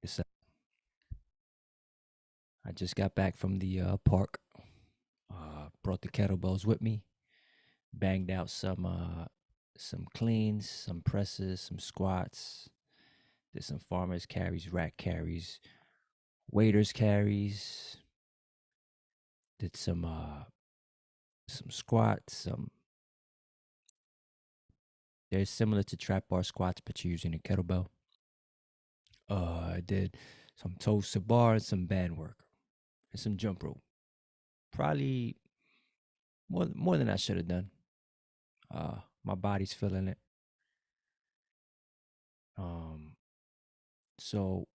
It's, I just got back from the park. Brought the kettlebells with me. Banged out some cleans, some presses, some squats. Did some farmers carries, rack carries, waiters carries. Did some squats. They're similar to trap bar squats, but you're using a kettlebell. I did some toes to bar and some band work and some jump rope. Probably more than I should have done. My body's feeling it. Um, so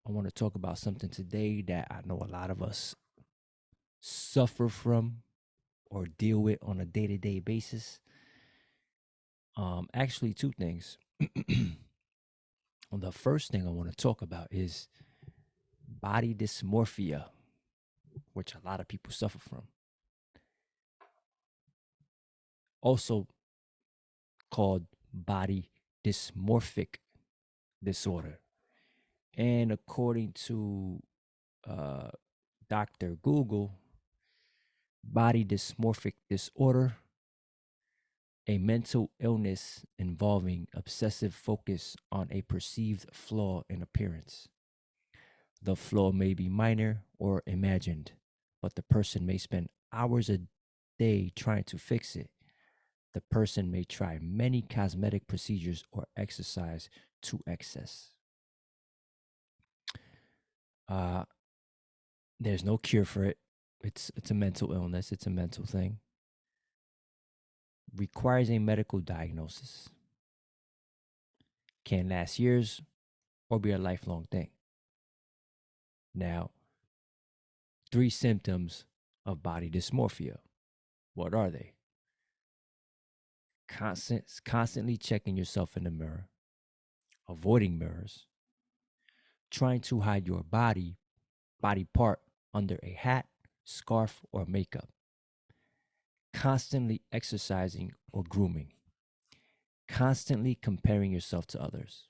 I want to talk about something today that I know a lot of us suffer from or deal with on a day-to-day basis. Actually, two things. The first thing I want to talk about is body dysmorphia, which a lot of people suffer from. Also called body dysmorphic disorder. And according to uh, Dr. Google, body dysmorphic disorder, a mental illness involving obsessive focus on a perceived flaw in appearance. The flaw may be minor or imagined, but the person may spend hours a day trying to fix it. The person may try many cosmetic procedures or exercise to excess. Uh, there's no cure for it. It's a mental illness. It's a mental thing. Requires a medical diagnosis. Can last years or be a lifelong thing. Now, 3 symptoms of body dysmorphia. What are they? Constantly checking yourself in the mirror, avoiding mirrors, trying to hide your body part under a hat, scarf, or makeup, constantly exercising or grooming, constantly comparing yourself to others,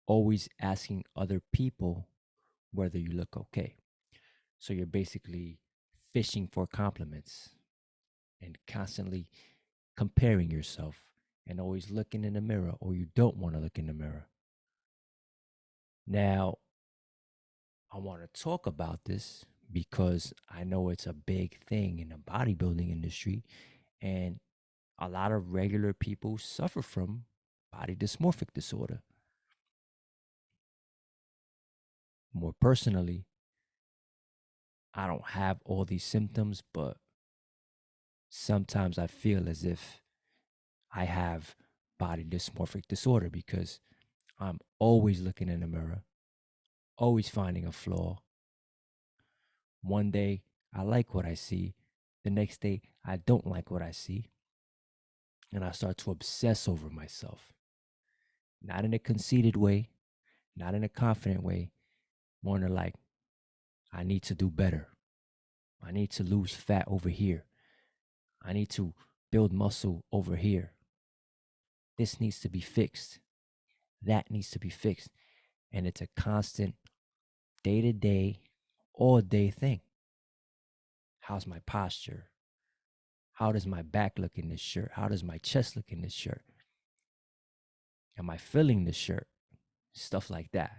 always asking other people whether you look okay. So you're basically fishing for compliments and constantly comparing yourself and always looking in the mirror, or you don't want to look in the mirror. Now, I want to talk about this because I know it's a big thing in the bodybuilding industry, and a lot of regular people suffer from body dysmorphic disorder. More personally, I don't have all these symptoms, but sometimes I feel as if I have body dysmorphic disorder because I'm always looking in the mirror, always finding a flaw. One day I like what I see, the next day I don't like what I see, and I start to obsess over myself. Not in a conceited way, not in a confident way, more than like, I need to do better. I need to lose fat over here. I need to build muscle over here. This needs to be fixed. That needs to be fixed. And it's a constant day to day, all day thing. How's my posture? How does my back look in this shirt? How does my chest look in this shirt? Am I filling this shirt? Stuff like that.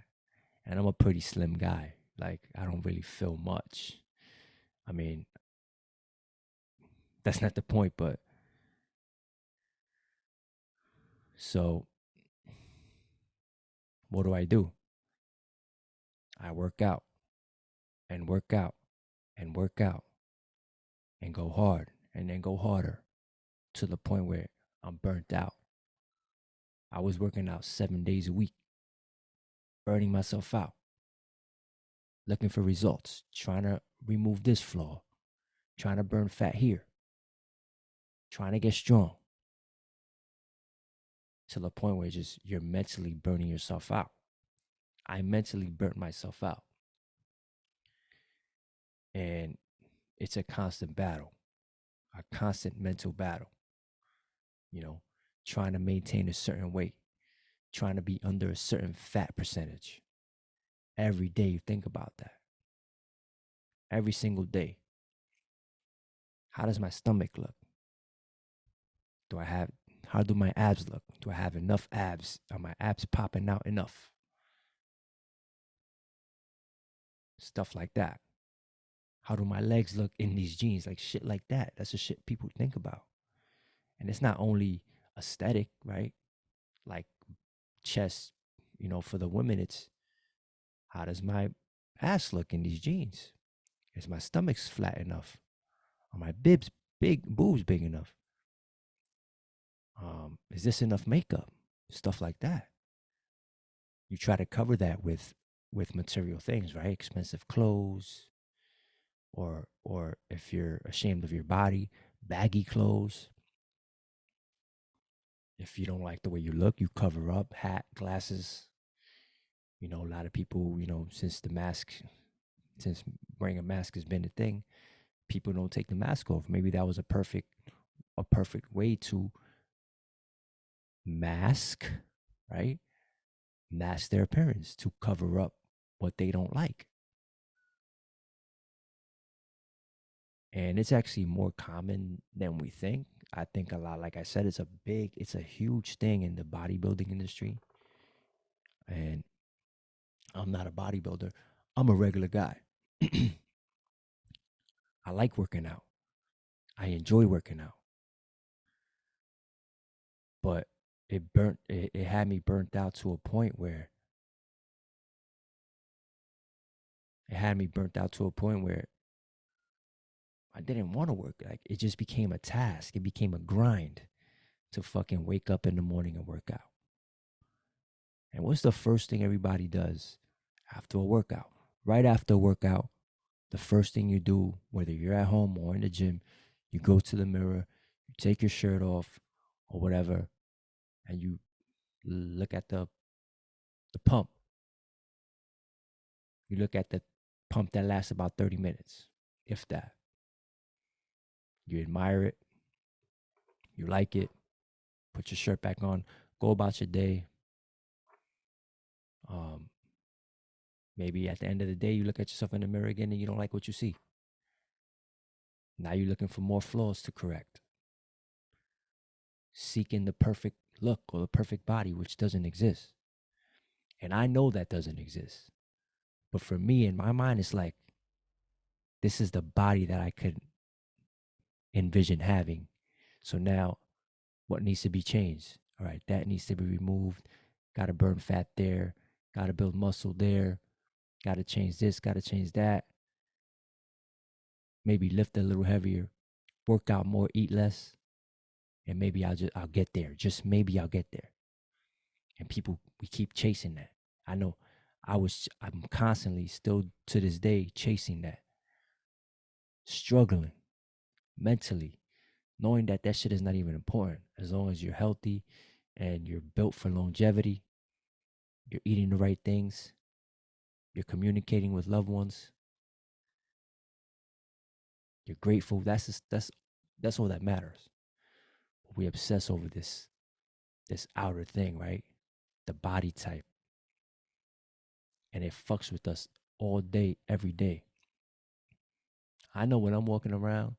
And I'm a pretty slim guy. Like, I don't really feel much. I mean, that's not the point, but so what do? I work out and work out and work out and go hard and then go harder to the point where I'm burnt out. I was working out 7 days a week, burning myself out, looking for results, trying to remove this flaw, trying to burn fat here, trying to get strong, to the point where you're mentally burning yourself out. I mentally burnt myself out. And it's a constant battle, a constant mental battle, you know, trying to maintain a certain weight, trying to be under a certain fat percentage. Every day you think about that. Every single day. How does my stomach look? Do I have, how do my abs look? Do I have enough abs? Are my abs popping out enough? Stuff like that. How do my legs look in these jeans? Like shit like that. That's the shit people think about. And it's not only aesthetic, right? Like chest, for the women, it's how does my ass look in these jeans? Is my stomach's flat enough? Are my boobs big enough? Is this enough makeup? Stuff like that. You try to cover that with material things, right? Expensive clothes, or if you're ashamed of your body, baggy clothes. If you don't like the way you look, you cover up, hat, glasses. A lot of people, since wearing a mask has been a thing, people don't take the mask off. Maybe that was a perfect way to mask, right? Mask their appearance to cover up what they don't like. And it's actually more common than we think. I think a lot, like I said, it's a huge thing in the bodybuilding industry. And I'm not a bodybuilder. I'm a regular guy. I like working out. I enjoy working out. But it had me burnt out to a point where I didn't want to work. Like it just became a task. It became a grind to fucking wake up in the morning and work out. And what's the first thing everybody does after a workout? Right after a workout, the first thing you do, whether you're at home or in the gym, you go to the mirror, you take your shirt off or whatever, and you look at the pump. You look at the pump that lasts about 30 minutes, if that. You admire it, you like it, put your shirt back on, go about your day. Um, Maybe at the end of the day, you look at yourself in the mirror again and you don't like what you see. Now you're looking for more flaws to correct, seeking the perfect look or the perfect body, which doesn't exist. And I know that doesn't exist. But for me, in my mind, it's like, this is the body that I could envision having. So now, what needs to be changed? All right, that needs to be removed. Got to burn fat there. Got to build muscle there. Got to change this. Got to change that. Maybe lift a little heavier. Work out more. Eat less. And maybe I'll get there. Just maybe I'll get there. And people, we keep chasing that. I know I'm constantly still to this day chasing that, struggling mentally, knowing that that shit is not even important. As long as you're healthy and you're built for longevity, you're eating the right things, you're communicating with loved ones, you're grateful. That's all that matters. We obsess over this outer thing, right? The body type. And it fucks with us all day, every day. I know when I'm walking around,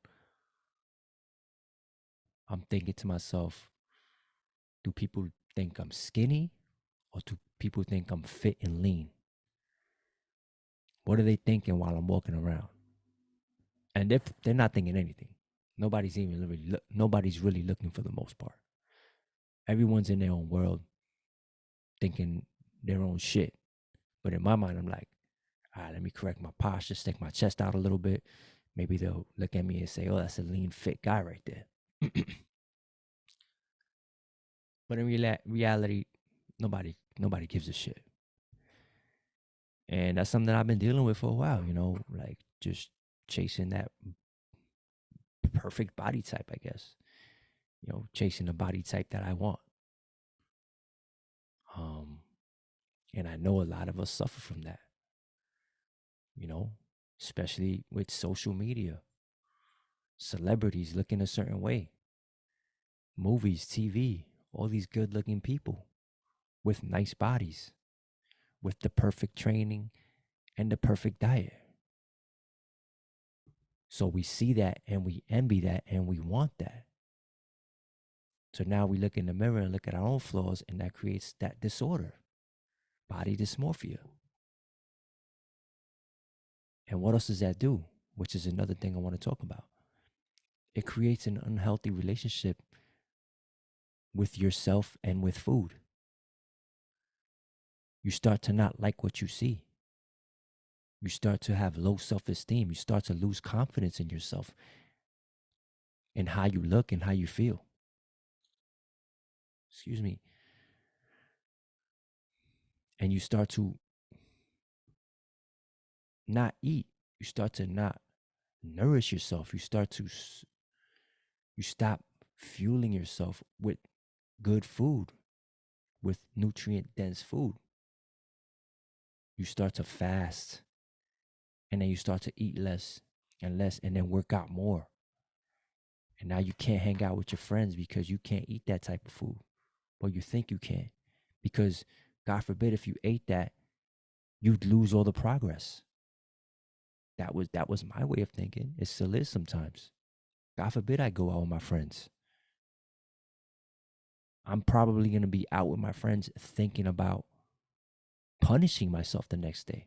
I'm thinking to myself, do people think I'm skinny or do people think I'm fit and lean? What are they thinking while I'm walking around? And they're not thinking anything. Nobody's really looking for the most part. Everyone's in their own world, thinking their own shit. But in my mind, I'm like, all right, let me correct my posture, stick my chest out a little bit. Maybe they'll look at me and say, oh, that's a lean, fit guy right there. But in reality, nobody gives a shit. And that's something I've been dealing with for a while, like just chasing that perfect body type, I guess. Chasing the body type that I want. Um, and I know a lot of us suffer from that, you know, especially with social media, celebrities looking a certain way, movies, TV, all these good looking people with nice bodies, with the perfect training, and the perfect diet. So we see that and we envy that and we want that. So now we look in the mirror and look at our own flaws, and that creates that disorder, body dysmorphia. And what else does that do? Which is another thing I want to talk about. It creates an unhealthy relationship with yourself and with food. You start to not like what you see. You start to have low self-esteem. You start to lose confidence in yourself and how you look and how you feel. Excuse me. And you start to not eat. You start to not nourish yourself. You stop fueling yourself with good food, with nutrient dense food. You start to fast, and then you start to eat less and less, and then work out more. And now you can't hang out with your friends because you can't eat that type of food. Well, you think you can, because God forbid if you ate that, you'd lose all the progress. That was my way of thinking. It still is sometimes. God forbid I go out with my friends. I'm probably going to be out with my friends thinking about punishing myself the next day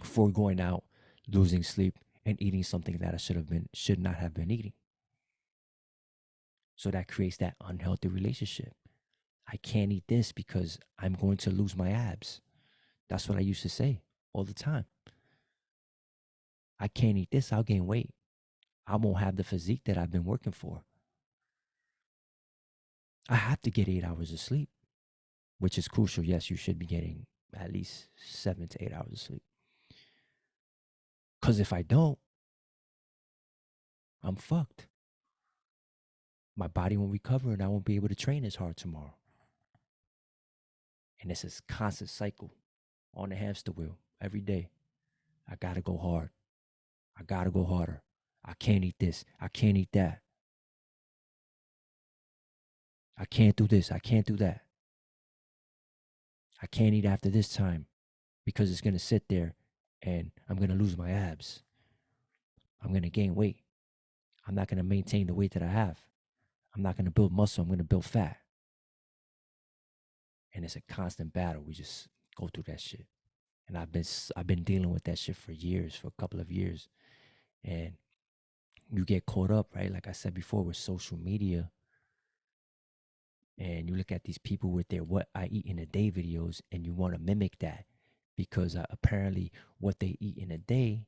for going out, losing sleep, and eating something that I should not have been eating. So that creates that unhealthy relationship. I can't eat this because I'm going to lose my abs. That's what I used to say all the time. I can't eat this, I'll gain weight. I won't have the physique that I've been working for. I have to get 8 hours of sleep, which is crucial. Yes, you should be getting at least 7 to 8 hours of sleep. Because if I don't, I'm fucked. My body won't recover and I won't be able to train as hard tomorrow. And it's a constant cycle on the hamster wheel every day. I gotta go hard. I gotta go harder. I can't eat this. I can't eat that. I can't do this. I can't do that. I can't eat after this time because it's gonna sit there and I'm gonna lose my abs. I'm gonna gain weight. I'm not gonna maintain the weight that I have. I'm not gonna build muscle. I'm gonna build fat. And it's a constant battle. We just go through that shit. And I've been dealing with that shit for years, for a couple of years. And you get caught up, right? Like I said before, with social media. And you look at these people with their what I eat in a day videos, and you want to mimic that because apparently what they eat in a day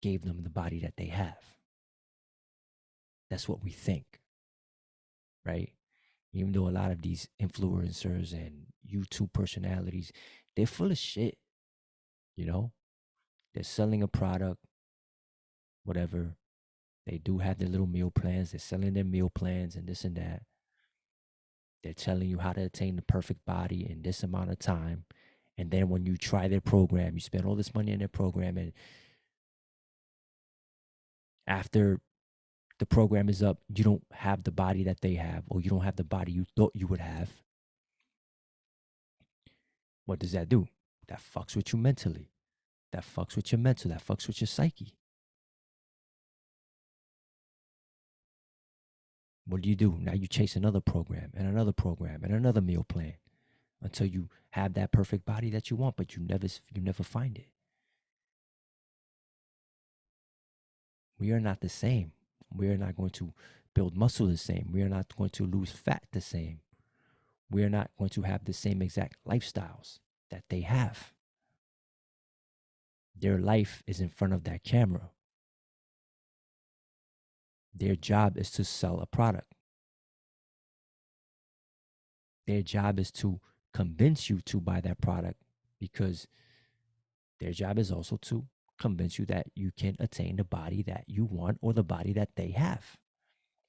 gave them the body that they have. That's what we think, right? Even though a lot of these influencers and YouTube personalities, they're full of shit, you know? They're selling a product, whatever. They do have their little meal plans. They're selling their meal plans and this and that. They're telling you how to attain the perfect body in this amount of time. And then when you try their program, you spend all this money in their program, and after the program is up, you don't have the body that they have, or you don't have the body you thought you would have. What does that do? That fucks with you mentally. That fucks with your mental. That fucks with your psyche. What do? Now you chase another program and another program and another meal plan until you have that perfect body that you want, but you never find it. We are not the same. We are not going to build muscle the same. We are not going to lose fat the same. We are not going to have the same exact lifestyles that they have. Their life is in front of that camera. Their job is to sell a product. Their job is to convince you to buy that product, because their job is also to convince you that you can attain the body that you want or the body that they have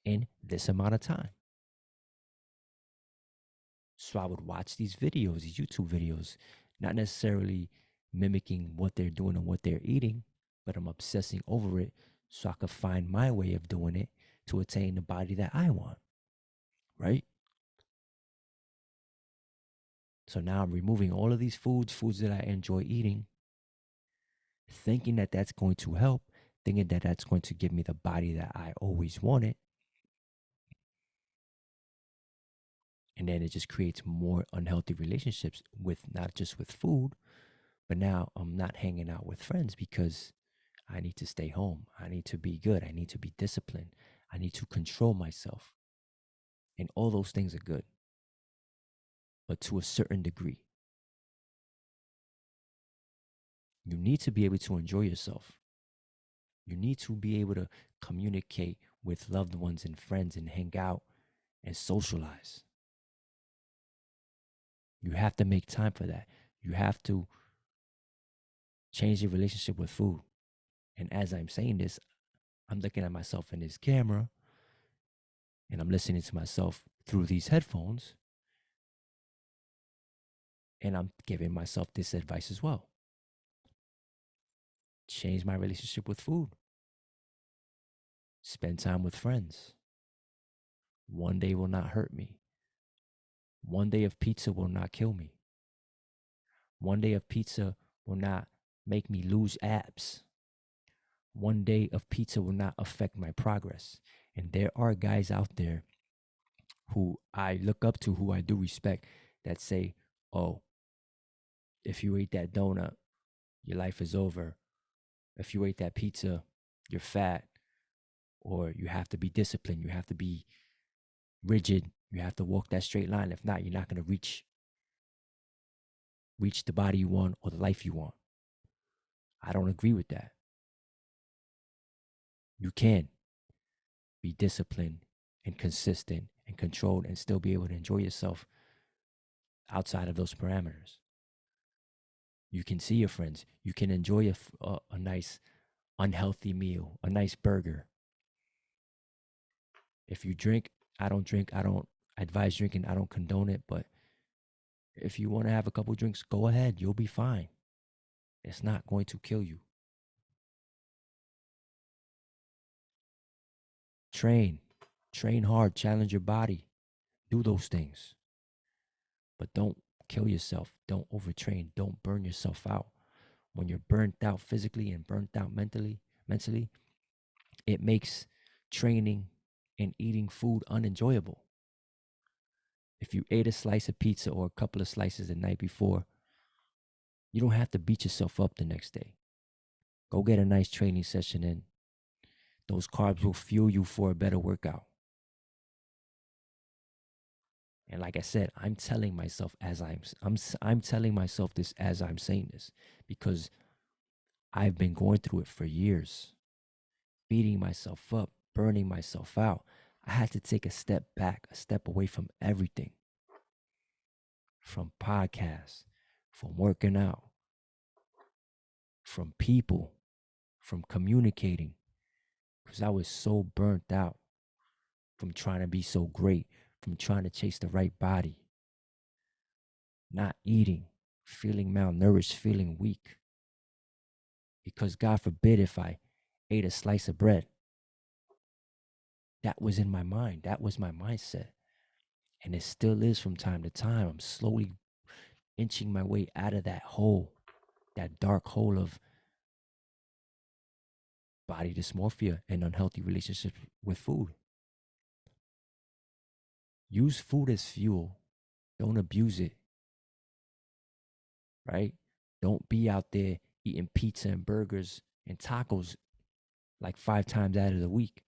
in this amount of time. So I would watch these videos, these YouTube videos, not necessarily mimicking what they're doing and what they're eating, but I'm obsessing over it so I could find my way of doing it to attain the body that I want, right? So now I'm removing all of these foods that I enjoy eating, thinking that that's going to help, thinking that that's going to give me the body that I always wanted. And then it just creates more unhealthy relationships with not just with food, but now I'm not hanging out with friends because I need to stay home. I need to be good. I need to be disciplined. I need to control myself. And all those things are good, but to a certain degree. You need to be able to enjoy yourself. You need to be able to communicate with loved ones and friends and hang out and socialize. You have to make time for that. You have to change your relationship with food. And as I'm saying this, I'm looking at myself in this camera and I'm listening to myself through these headphones. And I'm giving myself this advice as well. Change my relationship with food. Spend time with friends. One day will not hurt me. One day of pizza will not kill me. One day of pizza will not make me lose abs. One day of pizza will not affect my progress. And there are guys out there who I look up to, who I do respect, that say, oh, if you ate that donut, your life is over. If you ate that pizza, you're fat. Or you have to be disciplined. You have to be rigid. You have to walk that straight line. If not, you're not going to reach the body you want or the life you want. I don't agree with that. You can be disciplined and consistent and controlled and still be able to enjoy yourself outside of those parameters. You can see your friends. You can enjoy a nice unhealthy meal, a nice burger. If you drink, I don't drink. I don't advise drinking. I don't condone it. But if you want to have a couple drinks, go ahead. You'll be fine. It's not going to kill you. Train hard, challenge your body, do those things. But don't kill yourself. Don't overtrain. Don't burn yourself out. When you're burnt out physically and burnt out mentally, it makes training and eating food unenjoyable. If you ate a slice of pizza or a couple of slices the night before, you don't have to beat yourself up the next day. Go get a nice training session in. Those carbs will fuel you for a better workout. And like I said, I'm telling myself as I'm telling myself this as I'm saying this, because I've been going through it for years, beating myself up, burning myself out. I had to take a step back, a step away from everything, from podcasts, from working out, from people, from communicating, because I was so burnt out from trying to be so great, from trying to chase the right body, not eating, feeling malnourished, feeling weak. Because God forbid if I ate a slice of bread. That was in my mind. That was my mindset. And it still is from time to time. I'm slowly inching my way out of that hole, that dark hole of body dysmorphia and unhealthy relationships with food. Use food as fuel. Don't abuse it, right? Don't be out there eating pizza and burgers and tacos like 5 times out of the week.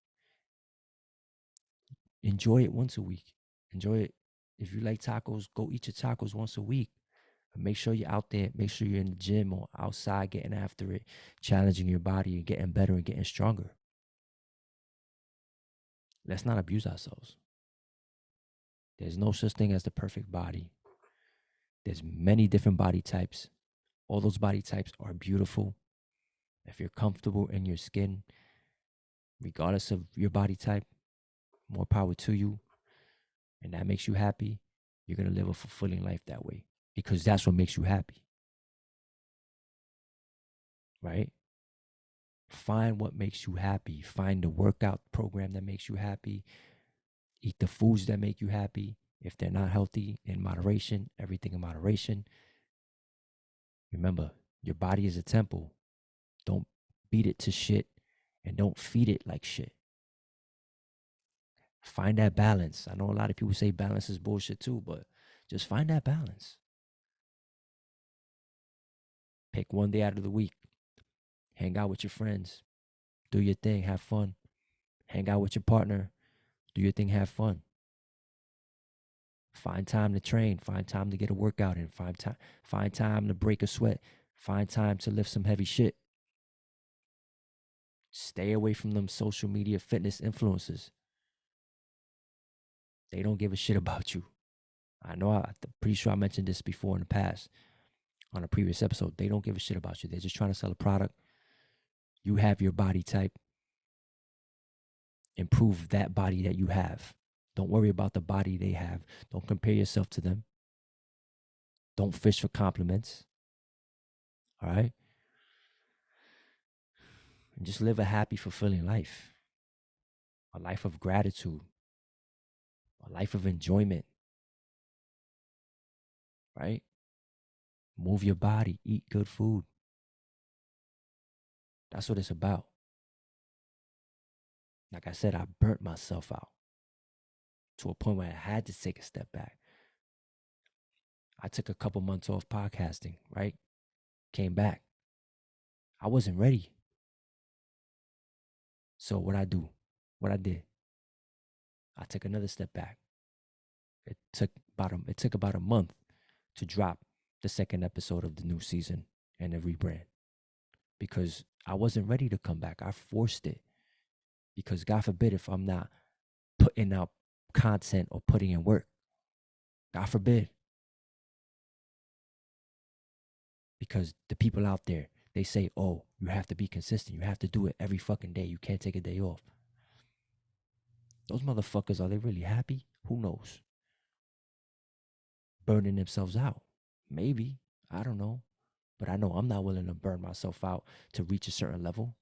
Enjoy it once a week. Enjoy it. If you like tacos, go eat your tacos once a week. But make sure you're out there. Make sure you're in the gym or outside getting after it, challenging your body and getting better and getting stronger. Let's not abuse ourselves. There's no such thing as the perfect body. There's many different body types. All those body types are beautiful. If you're comfortable in your skin, regardless of your body type, more power to you. And that makes you happy. You're going to live a fulfilling life that way because that's what makes you happy. Right? Find what makes you happy. Find the workout program that makes you happy. Eat the foods that make you happy. If they're not healthy, in moderation, everything in moderation. Remember, your body is a temple. Don't beat it to shit and don't feed it like shit. Find that balance. I know a lot of people say balance is bullshit too, but just find that balance. Pick one day out of the week. Hang out with your friends. Do your thing. Have fun. Hang out with your partner. Do your thing. Have fun. Find time to train. Find time to get a workout in. Find time to break a sweat. Find time to lift some heavy shit. Stay away from them social media fitness influencers. They don't give a shit about you. I know I'm pretty sure I mentioned this before in the past on a previous episode. They don't give a shit about you. They're just trying to sell a product. You have your body type. Improve that body that you have. Don't worry about the body they have. Don't compare yourself to them. Don't fish for compliments. All right? And just live a happy, fulfilling life. A life of gratitude. A life of enjoyment. Right? Move your body. Eat good food. That's what it's about. Like I said, I burnt myself out to a point where I had to take a step back. I took a couple months off podcasting, right? Came back. I wasn't ready. So what I did, I took another step back. It took about a month to drop the second episode of the new season and the rebrand because I wasn't ready to come back. I forced it because God forbid if I'm not putting out content or putting in work. God forbid. Because the people out there, they say, oh, you have to be consistent. You have to do it every fucking day. You can't take a day off. Those motherfuckers, are they really happy? Who knows? Burning themselves out. Maybe. I don't know. But I know I'm not willing to burn myself out to reach a certain level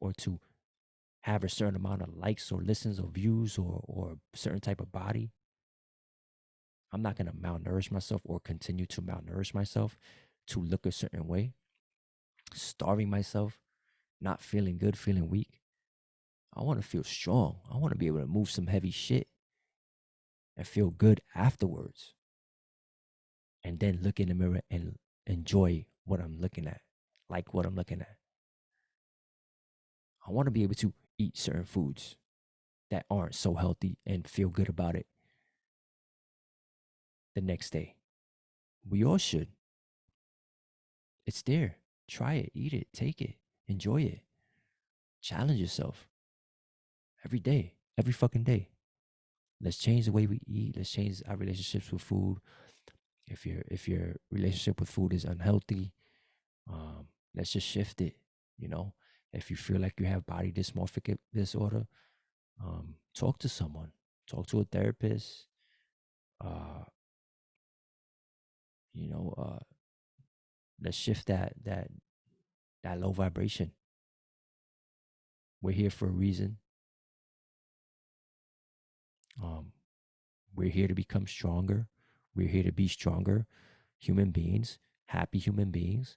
or to have a certain amount of likes or listens or views or a certain type of body. I'm not going to malnourish myself or continue to malnourish myself to look a certain way, starving myself, not feeling good, feeling weak. I want to feel strong. I want to be able to move some heavy shit and feel good afterwards. And then look in the mirror and enjoy what I'm looking at, like what I'm looking at. I want to be able to eat certain foods that aren't so healthy and feel good about it the next day. We all should. It's there. Try it, eat it, take it, enjoy it. Challenge yourself every day, every fucking day. Let's change the way we eat. Let's change our relationships with food. If your relationship with food is unhealthy, let's just shift it. You know, if you feel like you have body dysmorphic disorder, talk to someone. Talk to a therapist. Uh, you know, let's shift that low vibration. We're here for a reason. Um, we're here to become stronger. We're here to be stronger human beings, happy human beings.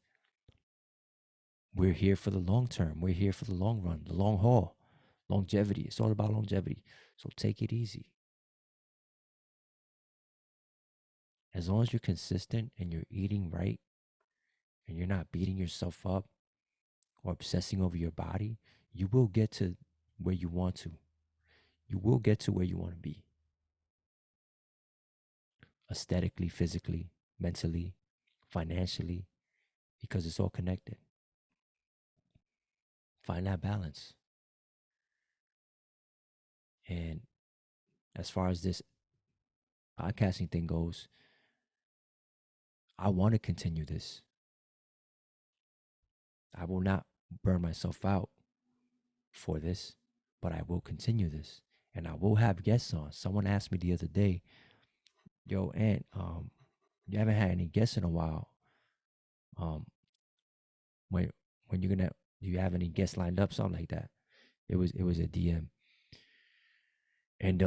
We're here for the long term. We're here for the long run, the long haul, longevity. It's all about longevity. So take it easy. As long as you're consistent and you're eating right and you're not beating yourself up or obsessing over your body, you will get to where you want to. You will get to where you want to be. Aesthetically, physically, mentally, financially, because it's all connected. Find that balance. And as far as this podcasting thing goes, I want to continue this. I will not burn myself out for this, but I will continue this. And I will have guests on. Someone asked me the other day, yo, Aunt, you haven't had any guests in a while. When when you're gonna do you have any guests lined up? Something like that. It was a DM. And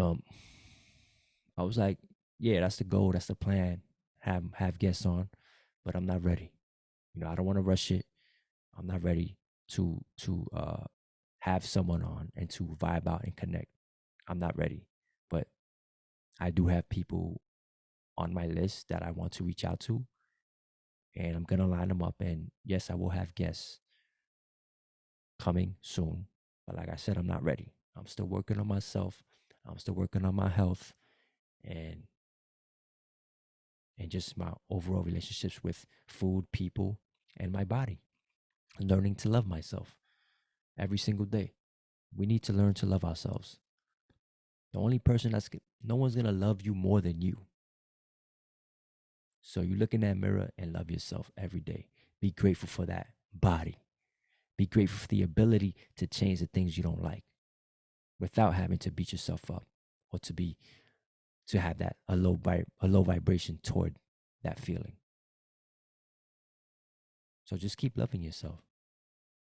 I was like, yeah, that's the goal, that's the plan. Have guests on, but I'm not ready. I don't want to rush it. I'm not ready to have someone on and to vibe out and connect. I'm not ready. But I do have people on my list that I want to reach out to, and I'm gonna line them up. And yes, I will have guests coming soon. But like I said, I'm not ready. I'm still working on myself. I'm still working on my health and just my overall relationships with food, people, and my body. Learning to love myself every single day. We need to learn to love ourselves. The only person no one's gonna love you more than you. So you look in that mirror and love yourself every day. Be grateful for that body. Be grateful for the ability to change the things you don't like without having to beat yourself up or to have that a low vibration toward that feeling. So just keep loving yourself.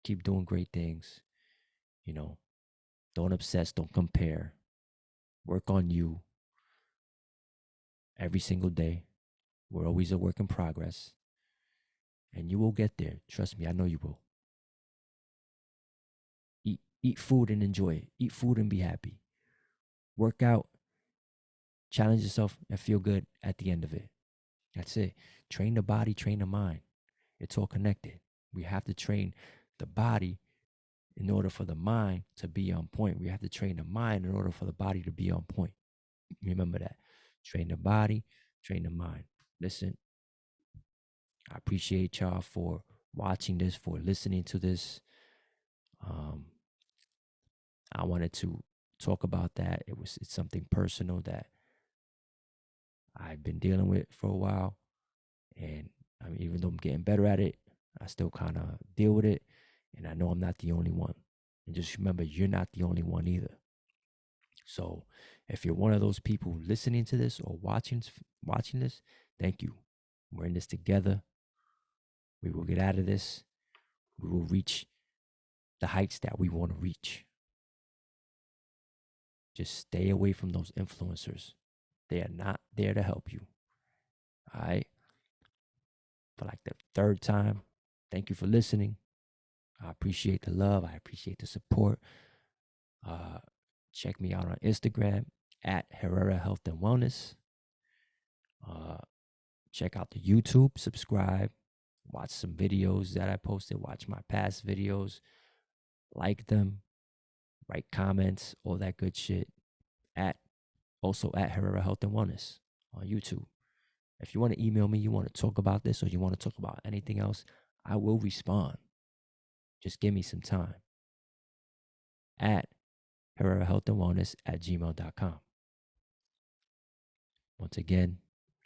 Keep doing great things. Don't obsess, don't compare. Work on you every single day. We're always a work in progress. And you will get there. Trust me, I know you will. Eat food and enjoy it. Eat food and be happy. Work out, challenge yourself, and feel good at the end of it. That's it. Train the body, train the mind. It's all connected. We have to train the body in order for the mind to be on point. We have to train the mind in order for the body to be on point. Remember that. Train the body, train the mind. Listen, I appreciate y'all for watching this, for listening to this. I wanted to talk about that. It's something personal that I've been dealing with for a while. And I mean, even though I'm getting better at it, I still kind of deal with it. And I know I'm not the only one. And just remember, you're not the only one either. So if you're one of those people listening to this or watching this, thank you. We're in this together. We will get out of this. We will reach the heights that we want to reach. Just stay away from those influencers. They are not there to help you. All right. For like the third time, thank you for listening. I appreciate the love. I appreciate the support. Check me out on Instagram at Herrera Health and Wellness. Check out the YouTube, subscribe, watch some videos that I posted, watch my past videos, like them, write comments, all that good shit. Also at Herrera Health and Wellness on YouTube. If you want to email me, you want to talk about this or you want to talk about anything else, I will respond. Just give me some time. At Herrera Health and Wellness at gmail.com. Once again,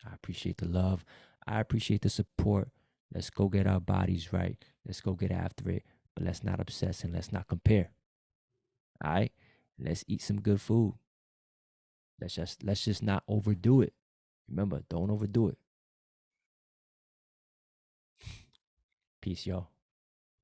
I appreciate the love. I appreciate the support. Let's go get our bodies right. Let's go get after it. But let's not obsess and let's not compare. All right? Let's eat some good food. Let's just not overdo it. Remember, don't overdo it. Peace, y'all.